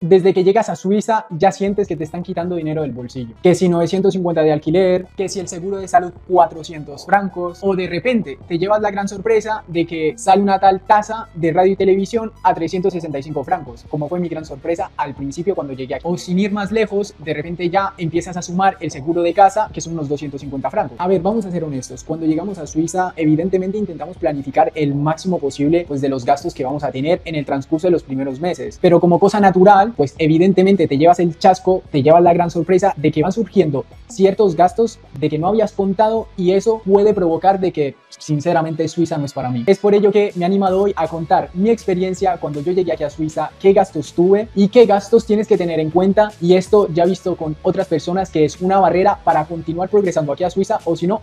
Desde que llegas a Suiza ya sientes que te están quitando dinero del bolsillo. Que si 950 de alquiler, que si el seguro de salud 400 francos, o de repente te llevas la gran sorpresa de que sale una tal tasa de radio y televisión a 365 francos, como fue mi gran sorpresa al principio cuando llegué aquí. O sin ir más lejos, de repente ya empiezas a sumar el seguro de casa, que son unos 250 francos. A ver, vamos a ser honestos, cuando llegamos a Suiza, evidentemente intentamos planificar el máximo posible pues de los gastos que vamos a tener en el transcurso de los primeros meses, pero como cosa natural, pues evidentemente te llevas el chasco, te llevas la gran sorpresa de que van surgiendo ciertos gastos de que no habías contado, y eso puede provocar de que sinceramente Suiza no es para mí. Es por ello que me he animado hoy a contar mi experiencia cuando yo llegué aquí a Suiza, qué gastos tuve y qué gastos tienes que tener en cuenta, y esto ya visto con otras personas que es una barrera para continuar progresando aquí a Suiza, o si no,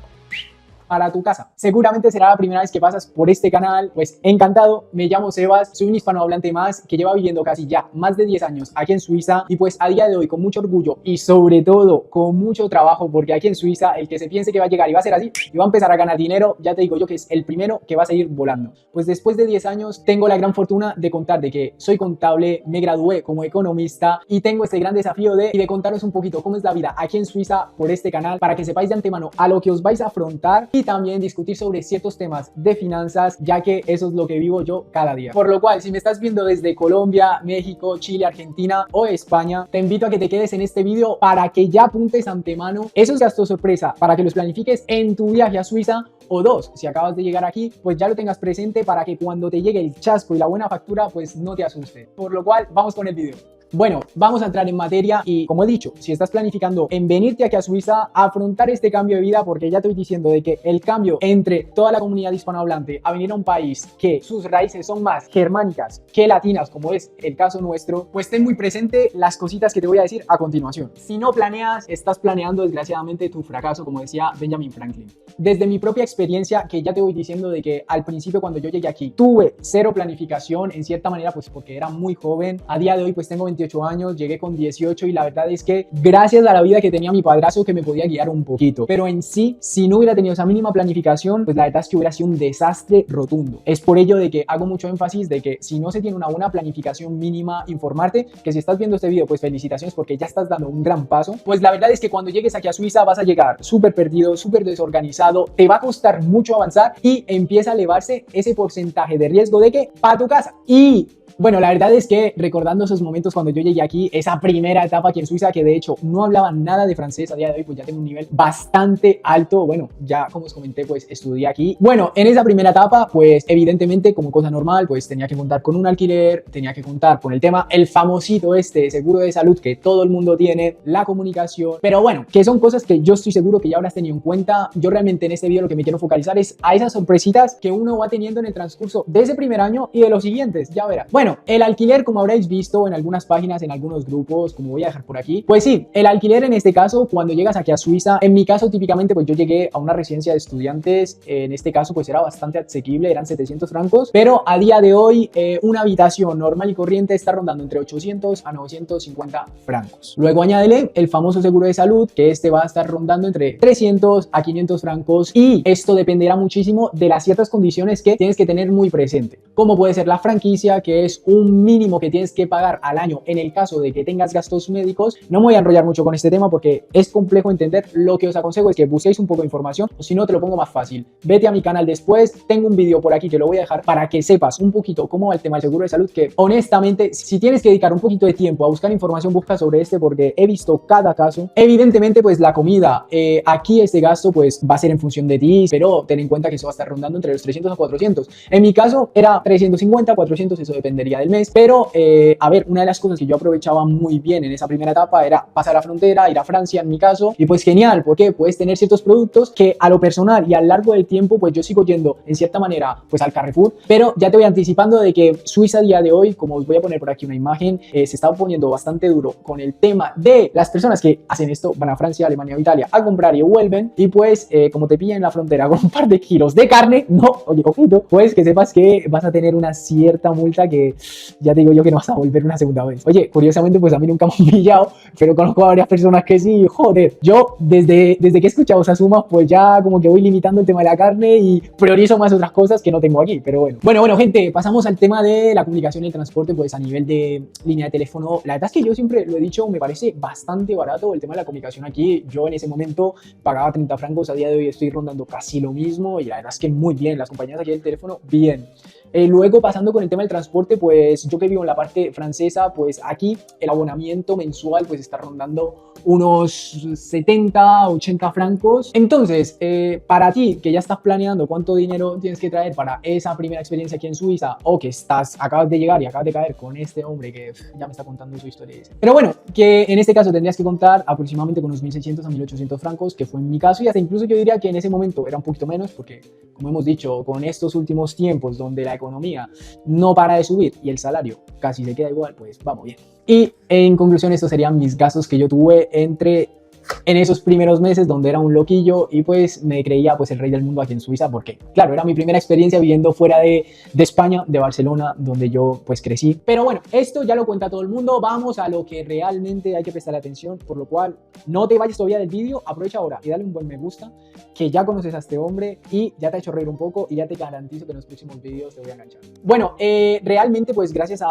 para tu casa. Seguramente será la primera vez que pasas por este canal, pues encantado, me llamo Sebas, soy un hispanohablante más que lleva viviendo casi ya más de 10 años aquí en Suiza, y pues a día de hoy con mucho orgullo y sobre todo con mucho trabajo, porque aquí en Suiza el que se piense que va a llegar y va a ser así y va a empezar a ganar dinero, ya te digo yo que es el primero que va a seguir volando. Pues después de 10 años tengo la gran fortuna de contar de que soy contable, me gradué como economista y tengo este gran desafío de contaros un poquito cómo es la vida aquí en Suiza por este canal, para que sepáis de antemano a lo que os vais a afrontar, y también discutir sobre ciertos temas de finanzas, ya que eso es lo que vivo yo cada día. Por lo cual, si me estás viendo desde Colombia, México, Chile, Argentina o España, te invito a que te quedes en este vídeo para que ya apuntes antemano esos gastos sorpresa, para que los planifiques en tu viaje a Suiza. O dos, si acabas de llegar aquí, pues ya lo tengas presente para que cuando te llegue el chasco y la buena factura, pues no te asuste. Por lo cual, vamos con el vídeo. Bueno, vamos a entrar en materia y, como he dicho, si estás planificando en venirte aquí a Suiza, a afrontar este cambio de vida, porque ya te estoy diciendo de que el cambio entre toda la comunidad hispanohablante a venir a un país que sus raíces son más germánicas que latinas, como es el caso nuestro, pues ten muy presente las cositas que te voy a decir a continuación. Si no planeas, estás planeando desgraciadamente tu fracaso, como decía Benjamin Franklin. Desde mi propia experiencia, que ya te voy diciendo de que al principio cuando yo llegué aquí tuve cero planificación, en cierta manera pues porque era muy joven. A día de hoy pues tengo 28 años, llegué con 18 y la verdad es que gracias a la vida que tenía mi padrastro, que me podía guiar un poquito, pero en sí, si no hubiera tenido esa mínima planificación, pues la verdad es que hubiera sido un desastre rotundo. Es por ello de que hago mucho énfasis de que si no se tiene una buena planificación mínima, informarte, que si estás viendo este video pues felicitaciones porque ya estás dando un gran paso. Pues la verdad es que cuando llegues aquí a Suiza vas a llegar súper perdido, súper desorganizado, te va a costar mucho avanzar y empieza a elevarse ese porcentaje de riesgo de que para tu casa. Y bueno, la verdad es que recordando esos momentos cuando yo llegué aquí, esa primera etapa aquí en Suiza, que de hecho no hablaba nada de francés, a día de hoy pues ya tengo un nivel bastante alto. Bueno, ya como os comenté pues estudié aquí. Bueno, en esa primera etapa pues evidentemente como cosa normal pues tenía que contar con un alquiler, tenía que contar con el tema, el famosito seguro de salud que todo el mundo tiene, la comunicación, pero bueno, que son cosas que yo estoy seguro que ya habrás tenido en cuenta. Yo realmente en este video lo que me quiero focalizar es a esas sorpresitas que uno va teniendo en el transcurso de ese primer año y de los siguientes, ya verás. Bueno, el alquiler, como habréis visto en algunas páginas, en algunos grupos, como voy a dejar por aquí, pues sí, el alquiler en este caso, cuando llegas aquí a Suiza, en mi caso típicamente pues yo llegué a una residencia de estudiantes, en este caso pues era bastante asequible, eran 700 francos, pero a día de hoy una habitación normal y corriente está rondando entre 800 a 950 francos. Luego añádele el famoso seguro de salud, que va a estar rondando entre 300 a 500 francos, y esto dependerá muchísimo de las ciertas condiciones que tienes que tener muy presente, como puede ser la franquicia, que es un mínimo que tienes que pagar al año en el caso de que tengas gastos médicos. No me voy a enrollar mucho con este tema porque es complejo entender. Lo que os aconsejo es que busquéis un poco de información, o si no te lo pongo más fácil, vete a mi canal después, tengo un vídeo por aquí que lo voy a dejar para que sepas un poquito cómo va el tema del seguro de salud, que honestamente si tienes que dedicar un poquito de tiempo a buscar información, busca sobre porque he visto cada caso. Evidentemente pues la comida, aquí este gasto pues va a ser en función de ti, pero ten en cuenta que eso va a estar rondando entre los 300 a 400. En mi caso era 350, 400, eso dependería del mes, pero a ver, una de las cosas que yo aprovechaba muy bien en esa primera etapa era pasar la frontera, ir a Francia en mi caso, y pues genial, porque puedes tener ciertos productos que a lo personal y a lo largo del tiempo pues yo sigo yendo en cierta manera pues al Carrefour, pero ya te voy anticipando de que Suiza a día de hoy, como os voy a poner por aquí una imagen, se está poniendo bastante duro con el tema de las personas que hacen esto, van a Francia, Alemania o Italia a comprar y vuelven, y pues como te pillan en la frontera con un par de kilos de carne, no, oye, ojito, pues que sepas que vas a tener una cierta multa que ya te digo yo que no vas a volver una segunda vez. Oye, curiosamente, pues a mí nunca me han pillado, pero conozco a varias personas que sí, joder. Yo, desde que he escuchado Sasuma, pues ya como que voy limitando el tema de la carne y priorizo más otras cosas que no tengo aquí, pero bueno. Bueno, gente, pasamos al tema de la comunicación y el transporte, pues a nivel de línea de teléfono. La verdad es que yo siempre lo he dicho, me parece bastante barato el tema de la comunicación aquí. Yo en ese momento pagaba 30 francos, a día de hoy estoy rondando casi lo mismo y la verdad es que muy bien, las compañías aquí del teléfono, bien. Luego pasando con el tema del transporte, pues yo que vivo en la parte francesa, pues aquí el abonamiento mensual pues está rondando unos 70, 80 francos. Entonces, para ti que ya estás planeando cuánto dinero tienes que traer para esa primera experiencia aquí en Suiza, o que acabas de llegar y acabas de caer con este hombre que ya me está contando su historia. Pero bueno, que en este caso tendrías que contar aproximadamente con unos 1.600 a 1.800 francos, que fue en mi caso, y hasta incluso yo diría que en ese momento era un poquito menos, porque como hemos dicho, con estos últimos tiempos donde la economía no para de subir y el salario casi se queda igual, pues vamos bien. Y en conclusión, estos serían mis gastos que yo tuve en esos primeros meses donde era un loquillo y pues me creía pues el rey del mundo aquí en Suiza, porque claro, era mi primera experiencia viviendo fuera de España, de Barcelona, donde yo pues crecí. Pero bueno, esto ya lo cuenta todo el mundo, vamos a lo que realmente hay que prestar atención, por lo cual no te vayas todavía del vídeo, aprovecha ahora y dale un buen me gusta, que ya conoces a este hombre y ya te ha hecho reír un poco y ya te garantizo que en los próximos vídeos te voy a enganchar. Bueno, realmente pues gracias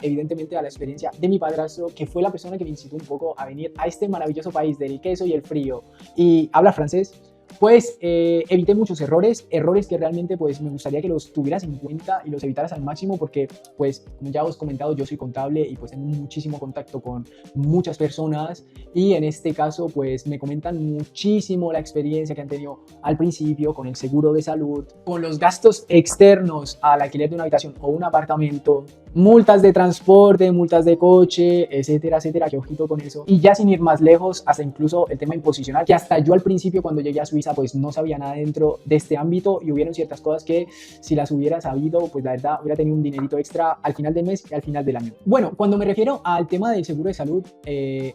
evidentemente a la experiencia de mi padrastro, que fue la persona que me incitó un poco a venir a este maravilloso país del queso y el frío y habla francés, pues evité muchos errores que realmente pues me gustaría que los tuvieras en cuenta y los evitaras al máximo, porque pues como ya os he comentado, yo soy contable y pues tengo muchísimo contacto con muchas personas y en este caso pues me comentan muchísimo la experiencia que han tenido al principio con el seguro de salud, con los gastos externos al alquiler de una habitación o un apartamento, multas de transporte, multas de coche, etcétera, etcétera, que ojito con eso. Y ya sin ir más lejos, hasta incluso el tema imposicional, que hasta yo al principio cuando llegué a Suiza pues no sabía nada dentro de este ámbito y hubieron ciertas cosas que si las hubiera sabido pues la verdad hubiera tenido un dinerito extra al final del mes y al final del año. Bueno, cuando me refiero al tema del seguro de salud,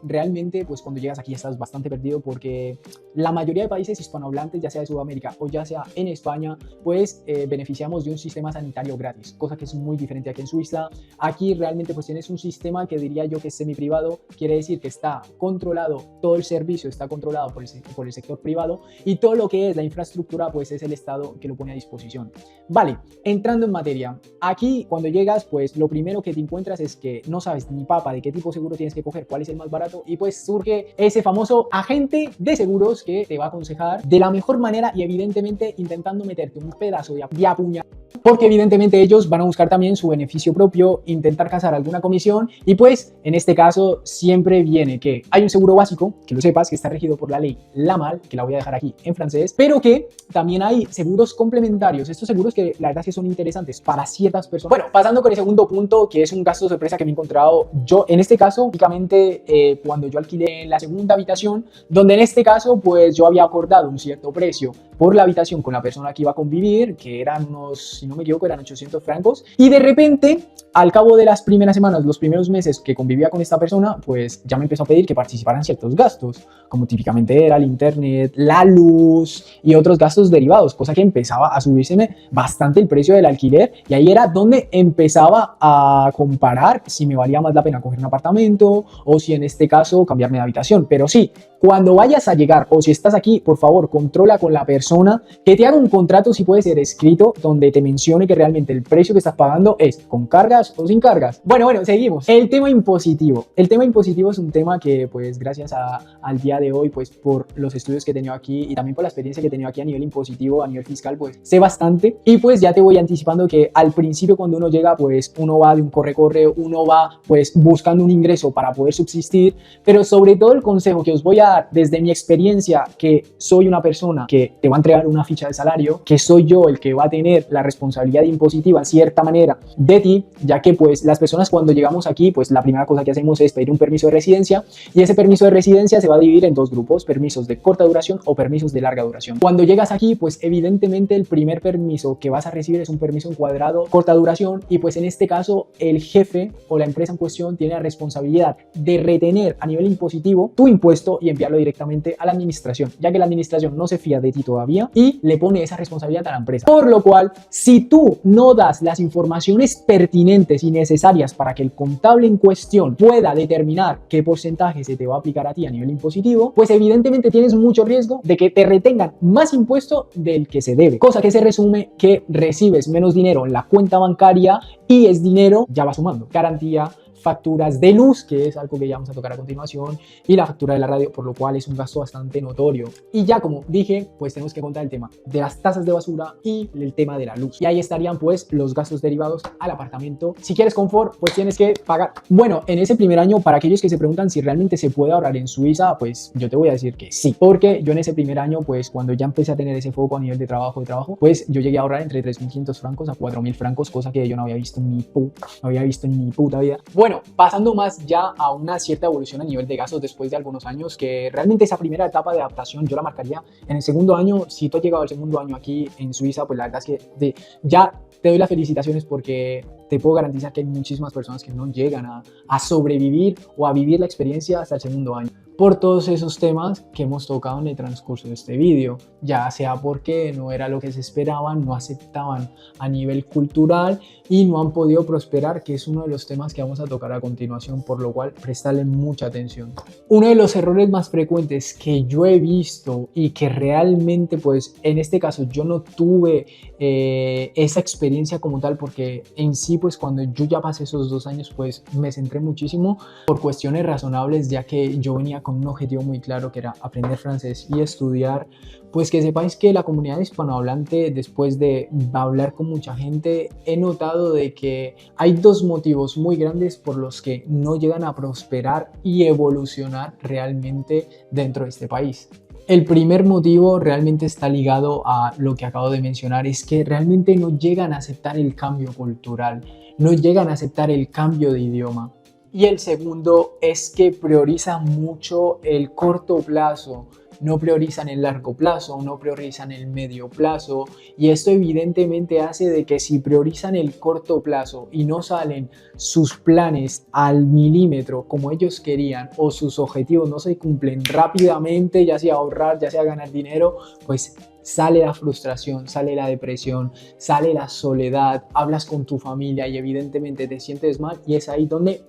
realmente pues cuando llegas aquí estás bastante perdido, porque la mayoría de países hispanohablantes, ya sea de Sudamérica o ya sea en España, pues beneficiamos de un sistema sanitario gratis, cosa que es muy diferente aquí en Suiza. Aquí realmente pues tienes un sistema que diría yo que es semi-privado, quiere decir que está controlado, todo el servicio está controlado por el sector privado y todo lo que es la infraestructura pues es el Estado que lo pone a disposición. Vale, entrando en materia, aquí cuando llegas pues lo primero que te encuentras es que no sabes ni papa de qué tipo de seguro tienes que coger, cuál es el más barato, y pues surge ese famoso agente de seguros que te va a aconsejar de la mejor manera y evidentemente intentando meterte un pedazo de apuña, porque evidentemente ellos van a buscar también su beneficio propio, intentar cazar alguna comisión, y pues en este caso siempre viene que hay un seguro básico, que lo sepas, que está regido por la ley Lamal, que la voy a dejar aquí en francés, pero que también hay seguros complementarios, estos seguros que la verdad es que son interesantes para ciertas personas. Bueno, pasando con el segundo punto, que es un gasto sorpresa que me he encontrado yo en este caso, únicamente cuando yo alquilé la segunda habitación, donde en este caso pues yo había acordado un cierto precio por la habitación con la persona que iba a convivir, que eran unos, si no me equivoco, eran 800 francos, y de repente al cabo de las primeras semanas, los primeros meses que convivía con esta persona, pues ya me empezó a pedir que participaran ciertos gastos, como típicamente era el internet, la luz y otros gastos derivados, cosa que empezaba a subírseme bastante el precio del alquiler, y ahí era donde empezaba a comparar si me valía más la pena coger un apartamento o si en este caso cambiarme de habitación. Pero sí, cuando vayas a llegar o si estás aquí, por favor, controla con la persona que te haga un contrato, si puede ser escrito, donde te mencione que realmente el precio que estás pagando es con cargas o sin cargas. Bueno, seguimos. El tema impositivo. El tema impositivo es un tema que, pues, gracias al día de hoy, pues, por los estudios que he tenido aquí y también por la experiencia que he tenido aquí a nivel impositivo, a nivel fiscal, pues, sé bastante. Y pues ya te voy anticipando que al principio cuando uno llega, pues, uno va de un corre-corre, uno va, pues, buscando un ingreso para poder subsistir, pero sobre todo el consejo que os voy a dar desde mi experiencia, que soy una persona que te va a entregar una ficha de salario, que soy yo el que va a tener la responsabilidad impositiva en cierta manera de ti, ya que pues las personas cuando llegamos aquí, pues la primera cosa que hacemos es pedir un permiso de residencia, y ese permiso de residencia se va a dividir en dos grupos: permisos de corta duración o permisos de larga duración. Cuando llegas aquí, pues evidentemente el primer permiso que vas a recibir es un permiso encuadrado corta duración, y pues en este caso el jefe o la empresa en cuestión tiene la responsabilidad de retener a nivel impositivo tu impuesto y enviarlo directamente a la administración, ya que la administración no se fía de ti todavía y le pone esa responsabilidad a la empresa. Por lo cual, Si tú no das las informaciones pertinentes y necesarias para que el contable en cuestión pueda determinar qué porcentaje se te va a aplicar a ti a nivel impositivo, pues evidentemente tienes mucho riesgo de que te retengan más impuesto del que se debe. Cosa que se resume que recibes menos dinero en la cuenta bancaria y es dinero, ya va sumando, garantía, facturas de luz, que es algo que ya vamos a tocar a continuación, y la factura de la radio, por lo cual es un gasto bastante notorio. Y ya como dije, pues tenemos que contar el tema de las tasas de basura y el tema de la luz. Y ahí estarían pues los gastos derivados al apartamento. Si quieres confort, pues tienes que pagar. Bueno, en ese primer año, para aquellos que se preguntan si realmente se puede ahorrar en Suiza, pues yo te voy a decir que sí. Porque yo en ese primer año, pues cuando ya empecé a tener ese foco a nivel de trabajo, pues yo llegué a ahorrar entre 3.500 francos a 4.000 francos, cosa que yo no había visto en mi puta vida. Bueno, pasando más ya a una cierta evolución a nivel de gastos después de algunos años, que realmente esa primera etapa de adaptación yo la marcaría en el segundo año. Si tú has llegado al segundo año aquí en Suiza, pues la verdad es que ya te doy las felicitaciones, porque te puedo garantizar que hay muchísimas personas que no llegan a sobrevivir o a vivir la experiencia hasta el segundo año, por todos esos temas que hemos tocado en el transcurso de este vídeo, ya sea porque no era lo que se esperaban, no aceptaban a nivel cultural y no han podido prosperar, que es uno de los temas que vamos a tocar a continuación, por lo cual prestarle mucha atención. Uno de los errores más frecuentes que yo he visto y que realmente pues en este caso yo no tuve esa experiencia como tal, porque en sí pues cuando yo ya pasé esos 2 años pues me centré muchísimo por cuestiones razonables, ya que yo venía con un objetivo muy claro, que era aprender francés y estudiar. Pues que sepáis que la comunidad hispanohablante, después de hablar con mucha gente, he notado de que hay 2 motivos muy grandes por los que no llegan a prosperar y evolucionar realmente dentro de este país. El primer motivo realmente está ligado a lo que acabo de mencionar, es que realmente no llegan a aceptar el cambio cultural, no llegan a aceptar el cambio de idioma. Y el segundo es que priorizan mucho el corto plazo, no priorizan el largo plazo, no priorizan el medio plazo, y esto evidentemente hace de que si priorizan el corto plazo y no salen sus planes al milímetro como ellos querían, o sus objetivos no se cumplen rápidamente, ya sea ahorrar, ya sea ganar dinero, pues sale la frustración, sale la depresión, sale la soledad, hablas con tu familia y evidentemente te sientes mal, y es ahí donde...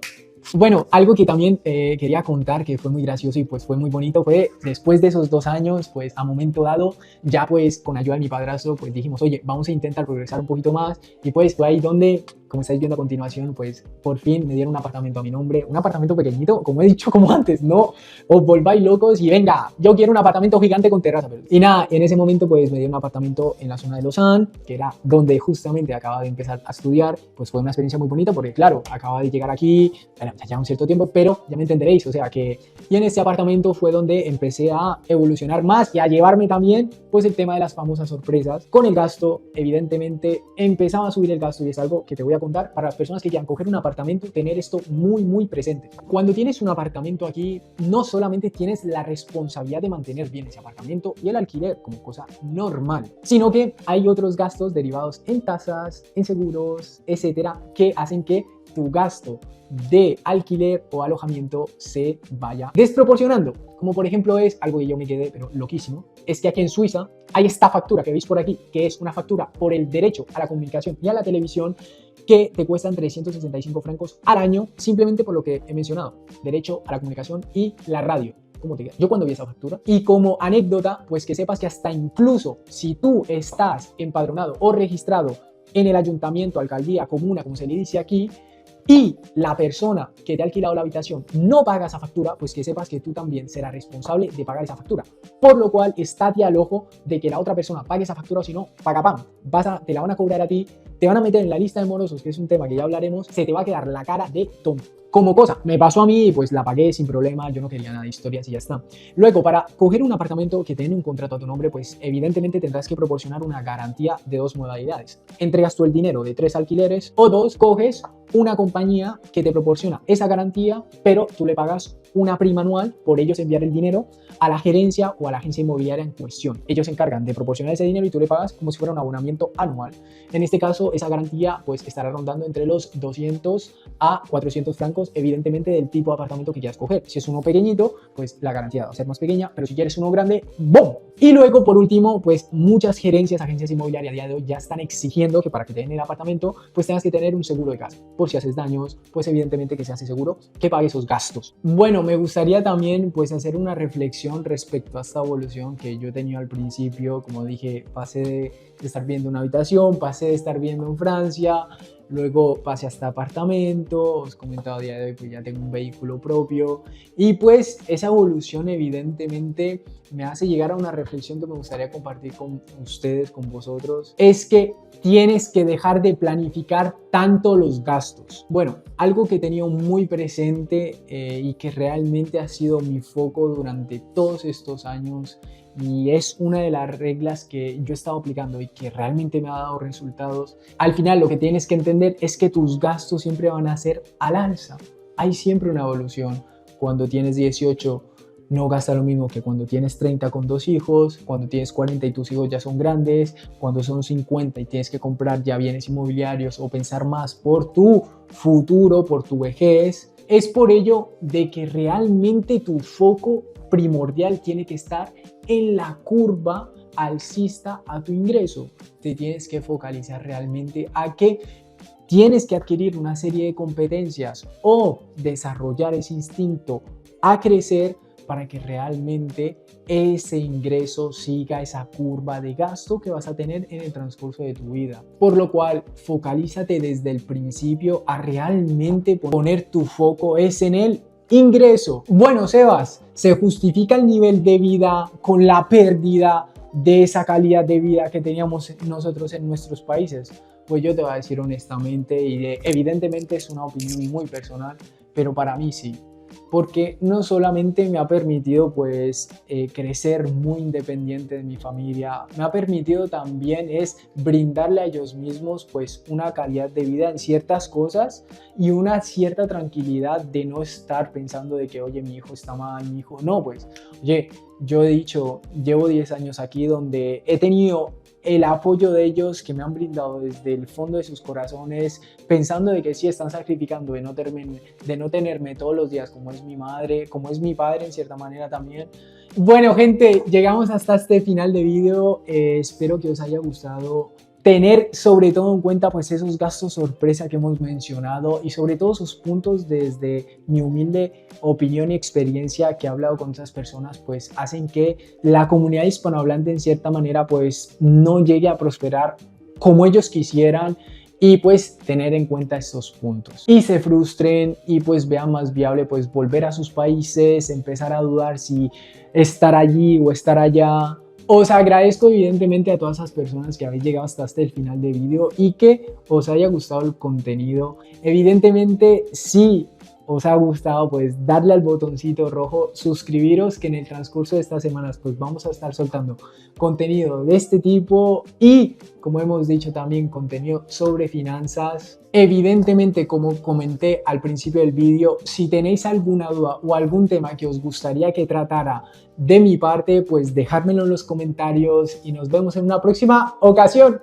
Bueno, algo que también quería contar, que fue muy gracioso y pues fue muy bonito, fue después de esos 2 años, pues a momento dado, ya pues con ayuda de mi padrastro, pues dijimos, oye, vamos a intentar progresar un poquito más, y pues fue ahí donde, como estáis viendo a continuación, pues por fin me dieron un apartamento a mi nombre, un apartamento pequeñito, como he dicho como antes, no os volváis locos y venga, yo quiero un apartamento gigante con terraza. Y nada, en ese momento pues me dieron un apartamento en la zona de Lausanne, que era donde justamente acababa de empezar a estudiar. Pues fue una experiencia muy bonita, porque claro, acababa de llegar aquí, ya un cierto tiempo, pero ya me entenderéis, o sea que... Y en ese apartamento fue donde empecé a evolucionar más y a llevarme también pues el tema de las famosas sorpresas. Con el gasto, evidentemente, empezaba a subir el gasto, y es algo que te voy a contar para las personas que quieran coger un apartamento, tener esto muy presente. Cuando tienes un apartamento aquí, no solamente tienes la responsabilidad de mantener bien ese apartamento y el alquiler como cosa normal, sino que hay otros gastos derivados en tasas, en seguros, etcétera, que hacen que tu gasto de alquiler o alojamiento se vaya desproporcionando. Como por ejemplo es algo que yo me quedé pero loquísimo, es que aquí en Suiza hay esta factura que veis por aquí, que es una factura por el derecho a la comunicación y a la televisión, que te cuestan 365 francos al año, simplemente por lo que he mencionado, derecho a la comunicación y la radio. ¿Cómo te queda? Yo cuando vi esa factura, y como anécdota, pues que sepas que hasta incluso si tú estás empadronado o registrado en el ayuntamiento, alcaldía, comuna, como se le dice aquí, y la persona que te ha alquilado la habitación no paga esa factura, pues que sepas que tú también serás responsable de pagar esa factura. Por lo cual, estate al ojo de que la otra persona pague esa factura, o si no, paga pam. Te la van a cobrar a ti, te van a meter en la lista de morosos, que es un tema que ya hablaremos, se te va a quedar la cara de tonto. Como cosa, me pasó a mí y pues la pagué sin problema, yo no quería nada de historias y ya está. Luego, para coger un apartamento que tiene un contrato a tu nombre, pues evidentemente tendrás que proporcionar una garantía de 2 modalidades. Entregas tú el dinero de 3 alquileres, o 2, coges una compañía que te proporciona esa garantía, pero tú le pagas una prima anual por ellos enviar el dinero a la gerencia o a la agencia inmobiliaria en cuestión. Ellos se encargan de proporcionar ese dinero y tú le pagas como si fuera un abonamiento anual. En este caso, caso, esa garantía pues estará rondando entre los 200 a 400 francos, evidentemente del tipo de apartamento que quieras coger. Si es uno pequeñito, pues la garantía va a ser más pequeña, pero si quieres uno grande, ¡boom! Y luego, por último, pues muchas gerencias, agencias inmobiliarias a día de hoy ya están exigiendo que para que te den el apartamento, pues tengas que tener un seguro de casa. Por si haces daños, pues evidentemente que se hace seguro que pague esos gastos. Bueno, me gustaría también pues hacer una reflexión respecto a esta evolución que yo he tenido al principio. Como dije, pasé de estar viendo una habitación, pasé de estar viendo en Francia, luego pasé hasta apartamento, os he comentado a día de hoy pues ya tengo un vehículo propio y pues esa evolución evidentemente me hace llegar a una reflexión que me gustaría compartir con ustedes, con vosotros, es que tienes que dejar de planificar tanto los gastos. Bueno, algo que he tenido muy presente y que realmente ha sido mi foco durante todos estos años y es una de las reglas que yo he estado aplicando y que realmente me ha dado resultados. Al final lo que tienes que entender es que tus gastos siempre van a ser al alza. Hay siempre una evolución. Cuando tienes 18 no gastas lo mismo que cuando tienes 30 con 2 hijos, cuando tienes 40 y tus hijos ya son grandes, cuando son 50 y tienes que comprar ya bienes inmobiliarios o pensar más por tu futuro, por tu vejez. Es por ello de que realmente tu foco primordial tiene que estar en la curva alcista a tu ingreso. Te tienes que focalizar realmente a que tienes que adquirir una serie de competencias o desarrollar ese instinto a crecer para que realmente ese ingreso siga esa curva de gasto que vas a tener en el transcurso de tu vida. Por lo cual, focalízate desde el principio a realmente poner tu foco es en el ingreso. Bueno, Sebas, ¿se justifica el nivel de vida con la pérdida de esa calidad de vida que teníamos nosotros en nuestros países? Pues yo te voy a decir honestamente y evidentemente es una opinión muy personal, pero para mí sí. Porque no solamente me ha permitido pues crecer muy independiente de mi familia, me ha permitido también es brindarle a ellos mismos pues una calidad de vida en ciertas cosas y una cierta tranquilidad de no estar pensando de que oye mi hijo está mal, mi hijo no, pues oye, yo he dicho, llevo 10 años aquí donde he tenido el apoyo de ellos que me han brindado desde el fondo de sus corazones, pensando de que sí están sacrificando de no tenerme todos los días como es mi madre, como es mi padre en cierta manera también. Bueno, gente, llegamos hasta este final de vídeo. Espero que os haya gustado. Tener sobre todo en cuenta pues esos gastos sorpresa que hemos mencionado y sobre todo sus puntos desde mi humilde opinión y experiencia que he hablado con otras personas pues hacen que la comunidad hispanohablante en cierta manera pues no llegue a prosperar como ellos quisieran y pues tener en cuenta estos puntos y se frustren y pues vean más viable pues volver a sus países, empezar a dudar si estar allí o estar allá. Os agradezco evidentemente a todas esas personas que habéis llegado hasta el final del vídeo y que os haya gustado el contenido. Evidentemente, si os ha gustado, pues darle al botoncito rojo, suscribiros, que en el transcurso de estas semanas pues vamos a estar soltando contenido de este tipo y, como hemos dicho también, contenido sobre finanzas. Evidentemente, como comenté al principio del vídeo, si tenéis alguna duda o algún tema que os gustaría que tratara de mi parte, pues dejádmelo en los comentarios y nos vemos en una próxima ocasión.